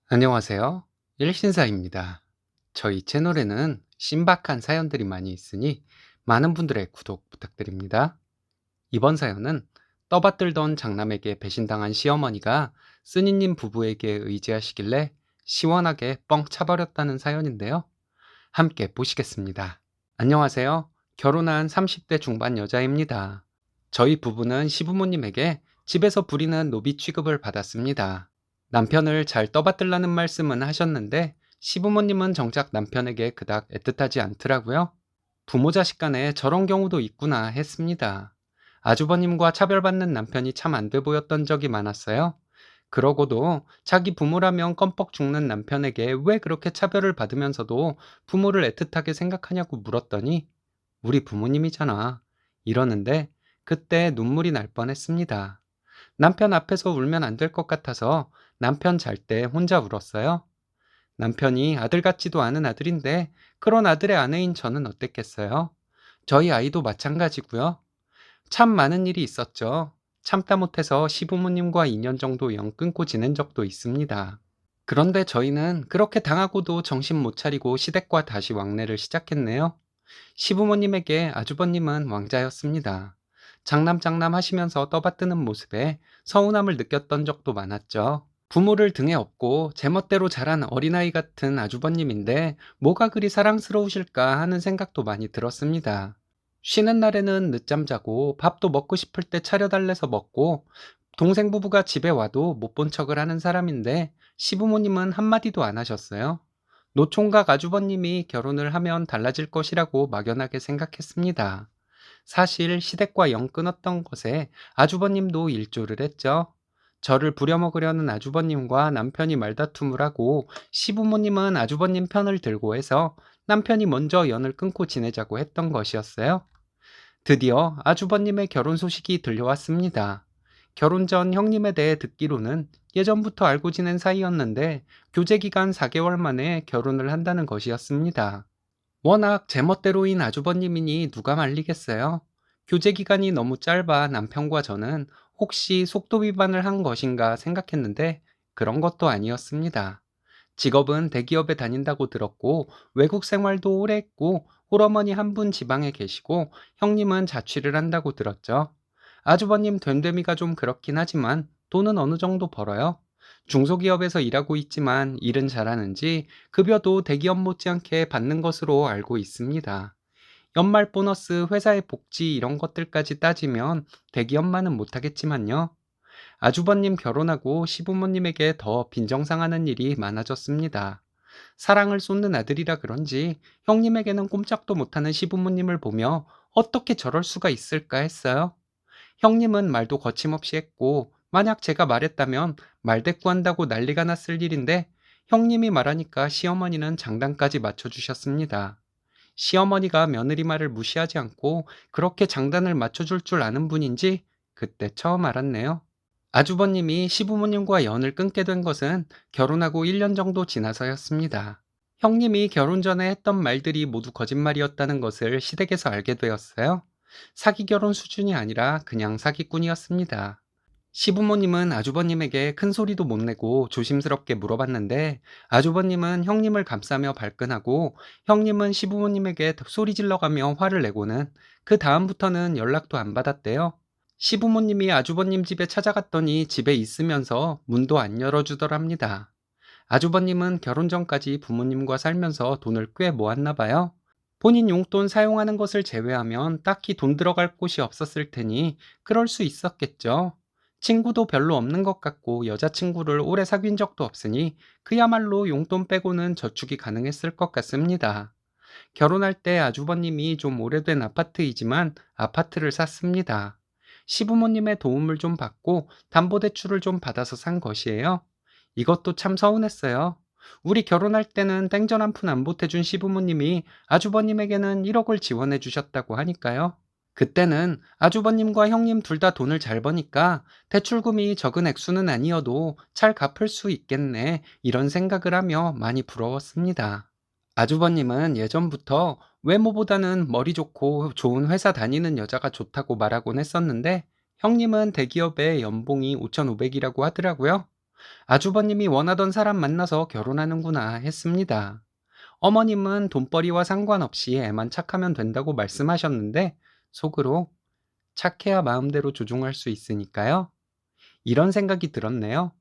안녕하세요. 일신사입니다. 저희 채널에는 신박한 사연들이 많이 있으니 많은 분들의 구독 부탁드립니다. 이번 사연은 떠받들던 장남에게 배신당한 시어머니가 쓰니님 부부에게 의지하시길래 시원하게 뻥 차버렸다는 사연인데요. 함께 보시겠습니다. 안녕하세요. 결혼한 30대 중반 여자입니다. 저희 부부는 시부모님에게 집에서 부리는 노비 취급을 받았습니다. 남편을 잘 떠받들라는 말씀은 하셨는데 시부모님은 정작 남편에게 그닥 애틋하지 않더라고요. 부모 자식 간에 저런 경우도 있구나 했습니다. 아주버님과 차별받는 남편이 참 안 돼 보였던 적이 많았어요. 그러고도 자기 부모라면 껌뻑 죽는 남편에게 왜 그렇게 차별을 받으면서도 부모를 애틋하게 생각하냐고 물었더니 우리 부모님이잖아 이러는데 그때 눈물이 날 뻔했습니다. 남편 앞에서 울면 안 될 것 같아서 남편 잘 때 혼자 울었어요. 남편이 아들 같지도 않은 아들인데 그런 아들의 아내인 저는 어땠겠어요? 저희 아이도 마찬가지고요. 참 많은 일이 있었죠. 참다 못해서 시부모님과 2년 정도 영 끊고 지낸 적도 있습니다. 그런데 저희는 그렇게 당하고도 정신 못 차리고 시댁과 다시 왕래를 시작했네요. 시부모님에게 아주버님은 왕자였습니다. 장남장남 하시면서 떠받드는 모습에 서운함을 느꼈던 적도 많았죠. 부모를 등에 업고 제멋대로 자란 어린아이 같은 아주버님인데 뭐가 그리 사랑스러우실까 하는 생각도 많이 들었습니다. 쉬는 날에는 늦잠 자고 밥도 먹고 싶을 때 차려달래서 먹고 동생 부부가 집에 와도 못 본 척을 하는 사람인데 시부모님은 한마디도 안 하셨어요. 노총각 아주버님이 결혼을 하면 달라질 것이라고 막연하게 생각했습니다. 사실 시댁과 영 끊었던 것에 아주버님도 일조를 했죠. 저를 부려먹으려는 아주버님과 남편이 말다툼을 하고 시부모님은 아주버님 편을 들고 해서 남편이 먼저 연을 끊고 지내자고 했던 것이었어요. 드디어 아주버님의 결혼 소식이 들려왔습니다. 결혼 전 형님에 대해 듣기로는 예전부터 알고 지낸 사이였는데 교제 기간 4개월 만에 결혼을 한다는 것이었습니다. 워낙 제멋대로인 아주버님이니 누가 말리겠어요. 교제 기간이 너무 짧아 남편과 저는 혹시 속도 위반을 한 것인가 생각했는데 그런 것도 아니었습니다. 직업은 대기업에 다닌다고 들었고 외국 생활도 오래 했고 홀어머니 한 분 지방에 계시고 형님은 자취를 한다고 들었죠. 아주버님 됨됨이가 좀 그렇긴 하지만 돈은 어느 정도 벌어요. 중소기업에서 일하고 있지만 일은 잘하는지 급여도 대기업 못지않게 받는 것으로 알고 있습니다. 연말 보너스, 회사의 복지 이런 것들까지 따지면 대기업만은 못하겠지만요. 아주버님 결혼하고 시부모님에게 더 빈정상하는 일이 많아졌습니다. 사랑을 쏟는 아들이라 그런지 형님에게는 꼼짝도 못하는 시부모님을 보며 어떻게 저럴 수가 있을까 했어요. 형님은 말도 거침없이 했고 만약 제가 말했다면 말대꾸한다고 난리가 났을 일인데 형님이 말하니까 시어머니는 장단까지 맞춰주셨습니다. 시어머니가 며느리 말을 무시하지 않고 그렇게 장단을 맞춰줄 줄 아는 분인지 그때 처음 알았네요. 아주버님이 시부모님과 연을 끊게 된 것은 결혼하고 1년 정도 지나서였습니다. 형님이 결혼 전에 했던 말들이 모두 거짓말이었다는 것을 시댁에서 알게 되었어요. 사기 결혼 수준이 아니라 그냥 사기꾼이었습니다. 시부모님은 아주버님에게 큰 소리도 못 내고 조심스럽게 물어봤는데 아주버님은 형님을 감싸며 발끈하고 형님은 시부모님에게 소리 질러가며 화를 내고는 그 다음부터는 연락도 안 받았대요. 시부모님이 아주버님 집에 찾아갔더니 집에 있으면서 문도 안 열어주더랍니다. 아주버님은 결혼 전까지 부모님과 살면서 돈을 꽤 모았나 봐요. 본인 용돈 사용하는 것을 제외하면 딱히 돈 들어갈 곳이 없었을 테니 그럴 수 있었겠죠. 친구도 별로 없는 것 같고 여자친구를 오래 사귄 적도 없으니 그야말로 용돈 빼고는 저축이 가능했을 것 같습니다. 결혼할 때 아주버님이 좀 오래된 아파트이지만 아파트를 샀습니다. 시부모님의 도움을 좀 받고 담보대출을 좀 받아서 산 것이에요. 이것도 참 서운했어요. 우리 결혼할 때는 땡전 한 푼 안 보태준 시부모님이 아주버님에게는 1억을 지원해 주셨다고 하니까요. 그때는 아주버님과 형님 둘 다 돈을 잘 버니까 대출금이 적은 액수는 아니어도 잘 갚을 수 있겠네 이런 생각을 하며 많이 부러웠습니다. 아주버님은 예전부터 외모보다는 머리 좋고 좋은 회사 다니는 여자가 좋다고 말하곤 했었는데 형님은 대기업의 연봉이 5,500이라고 하더라고요. 아주버님이 원하던 사람 만나서 결혼하는구나 했습니다. 어머님은 돈벌이와 상관없이 애만 착하면 된다고 말씀하셨는데 속으로 착해야 마음대로 조종할 수 있으니까요. 이런 생각이 들었네요.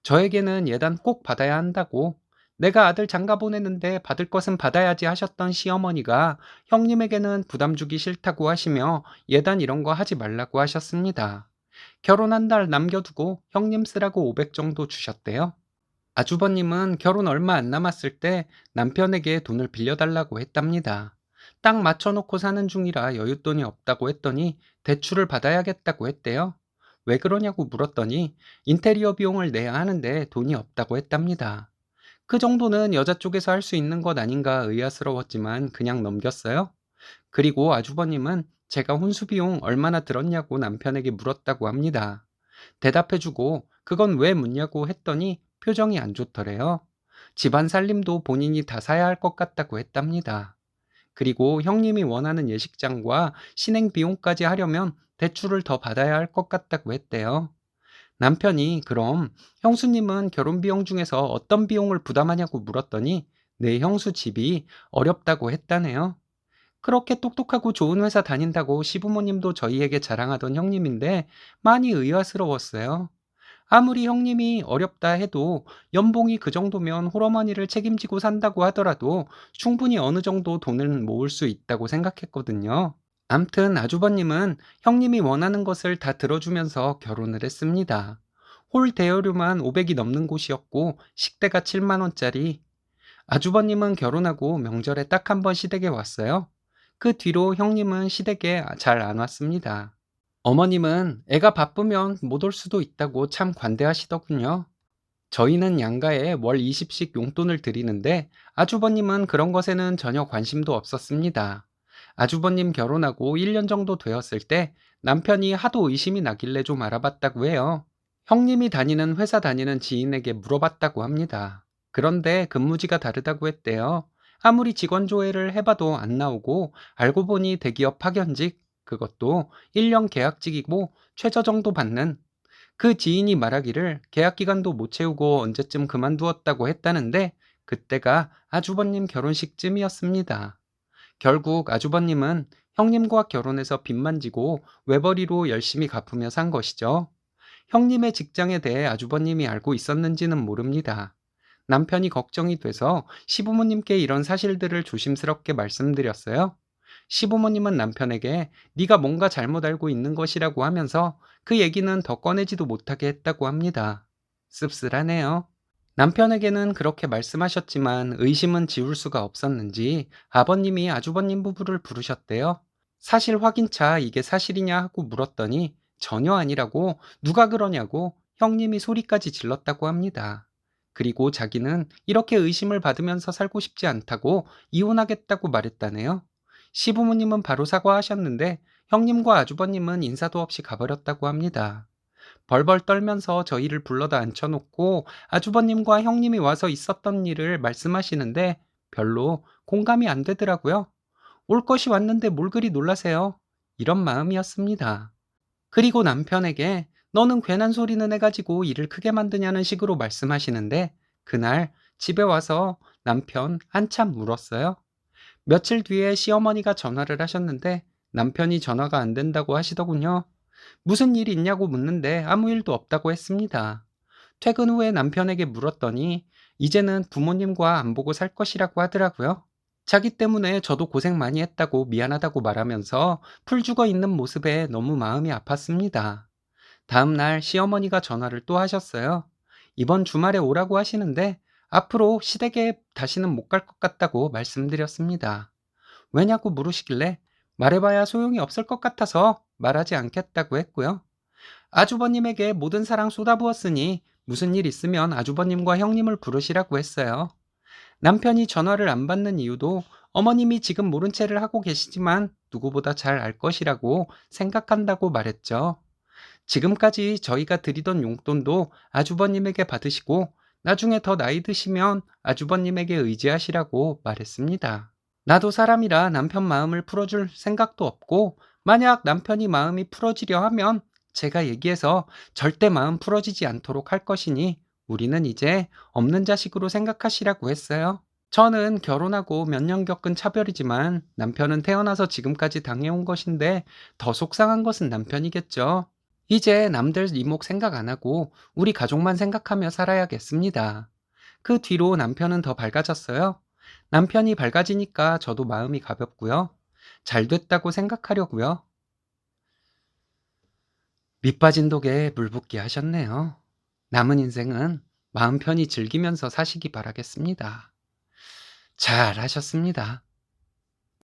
저에게는 예단 꼭 받아야 한다고, 내가 아들 장가 보내는데 받을 것은 받아야지 하셨던 시어머니가 형님에게는 부담 주기 싫다고 하시며 예단 이런 거 하지 말라고 하셨습니다. 결혼 한 달 남겨두고 형님 쓰라고 500 정도 주셨대요. 아주버님은 결혼 얼마 안 남았을 때 남편에게 돈을 빌려달라고 했답니다. 딱 맞춰놓고 사는 중이라 여윳돈이 없다고 했더니 대출을 받아야겠다고 했대요. 왜 그러냐고 물었더니 인테리어 비용을 내야 하는데 돈이 없다고 했답니다. 그 정도는 여자 쪽에서 할 수 있는 것 아닌가 의아스러웠지만 그냥 넘겼어요. 그리고 아주버님은 제가 혼수 비용 얼마나 들었냐고 남편에게 물었다고 합니다. 대답해주고 그건 왜 묻냐고 했더니 표정이 안 좋더래요. 집안 살림도 본인이 다 사야 할 것 같다고 했답니다. 그리고 형님이 원하는 예식장과 신행 비용까지 하려면 대출을 더 받아야 할 것 같다고 했대요. 남편이 그럼 형수님은 결혼 비용 중에서 어떤 비용을 부담하냐고 물었더니 내 형수 집이 어렵다고 했다네요. 그렇게 똑똑하고 좋은 회사 다닌다고 시부모님도 저희에게 자랑하던 형님인데 많이 의아스러웠어요. 아무리 형님이 어렵다 해도 연봉이 그 정도면 홀어머니를 책임지고 산다고 하더라도 충분히 어느 정도 돈을 모을 수 있다고 생각했거든요. 암튼 아주버님은 형님이 원하는 것을 다 들어주면서 결혼을 했습니다. 홀 대여료만 500이 넘는 곳이었고 식대가 7만 원짜리. 아주버님은 결혼하고 명절에 딱 한 번 시댁에 왔어요. 그 뒤로 형님은 시댁에 잘 안 왔습니다. 어머님은 애가 바쁘면 못 올 수도 있다고 참 관대하시더군요. 저희는 양가에 월 20씩 용돈을 드리는데 아주버님은 그런 것에는 전혀 관심도 없었습니다. 아주버님 결혼하고 1년 정도 되었을 때 남편이 하도 의심이 나길래 좀 알아봤다고 해요. 형님이 다니는 회사 다니는 지인에게 물어봤다고 합니다. 그런데 근무지가 다르다고 했대요. 아무리 직원 조회를 해봐도 안 나오고 알고 보니 대기업 파견직, 그것도 1년 계약직이고 최저 정도 받는. 그 지인이 말하기를 계약 기간도 못 채우고 언제쯤 그만두었다고 했다는데 그때가 아주버님 결혼식쯤이었습니다. 결국 아주버님은 형님과 결혼해서 빚만 지고 외벌이로 열심히 갚으며 산 것이죠. 형님의 직장에 대해 아주버님이 알고 있었는지는 모릅니다. 남편이 걱정이 돼서 시부모님께 이런 사실들을 조심스럽게 말씀드렸어요. 시부모님은 남편에게 네가 뭔가 잘못 알고 있는 것이라고 하면서 그 얘기는 더 꺼내지도 못하게 했다고 합니다. 씁쓸하네요. 남편에게는 그렇게 말씀하셨지만 의심은 지울 수가 없었는지 아버님이 아주버님 부부를 부르셨대요. 사실 확인차 이게 사실이냐 하고 물었더니 전혀 아니라고, 누가 그러냐고 형님이 소리까지 질렀다고 합니다. 그리고 자기는 이렇게 의심을 받으면서 살고 싶지 않다고 이혼하겠다고 말했다네요. 시부모님은 바로 사과하셨는데 형님과 아주버님은 인사도 없이 가버렸다고 합니다. 벌벌 떨면서 저희를 불러다 앉혀놓고 아주버님과 형님이 와서 있었던 일을 말씀하시는데 별로 공감이 안 되더라고요. 올 것이 왔는데 뭘 그리 놀라세요? 이런 마음이었습니다. 그리고 남편에게 너는 괜한 소리는 해가지고 일을 크게 만드냐는 식으로 말씀하시는데 그날 집에 와서 남편 한참 울었어요. 며칠 뒤에 시어머니가 전화를 하셨는데 남편이 전화가 안 된다고 하시더군요. 무슨 일이 있냐고 묻는데 아무 일도 없다고 했습니다. 퇴근 후에 남편에게 물었더니 이제는 부모님과 안 보고 살 것이라고 하더라고요. 자기 때문에 저도 고생 많이 했다고 미안하다고 말하면서 풀 죽어 있는 모습에 너무 마음이 아팠습니다. 다음 날 시어머니가 전화를 또 하셨어요. 이번 주말에 오라고 하시는데 앞으로 시댁에 다시는 못 갈 것 같다고 말씀드렸습니다. 왜냐고 물으시길래 말해봐야 소용이 없을 것 같아서 말하지 않겠다고 했고요. 아주버님에게 모든 사랑 쏟아부었으니 무슨 일 있으면 아주버님과 형님을 부르시라고 했어요. 남편이 전화를 안 받는 이유도 어머님이 지금 모른 채를 하고 계시지만 누구보다 잘 알 것이라고 생각한다고 말했죠. 지금까지 저희가 드리던 용돈도 아주버님에게 받으시고 나중에 더 나이 드시면 아주버님에게 의지하시라고 말했습니다. 나도 사람이라 남편 마음을 풀어줄 생각도 없고 만약 남편이 마음이 풀어지려 하면 제가 얘기해서 절대 마음 풀어지지 않도록 할 것이니 우리는 이제 없는 자식으로 생각하시라고 했어요. 저는 결혼하고 몇 년 겪은 차별이지만 남편은 태어나서 지금까지 당해온 것인데 더 속상한 것은 남편이겠죠. 이제 남들 이목 생각 안 하고 우리 가족만 생각하며 살아야겠습니다. 그 뒤로 남편은 더 밝아졌어요. 남편이 밝아지니까 저도 마음이 가볍고요. 잘 됐다고 생각하려고요. 밑 빠진 독에 물 붓기 하셨네요. 남은 인생은 마음 편히 즐기면서 사시기 바라겠습니다. 잘 하셨습니다.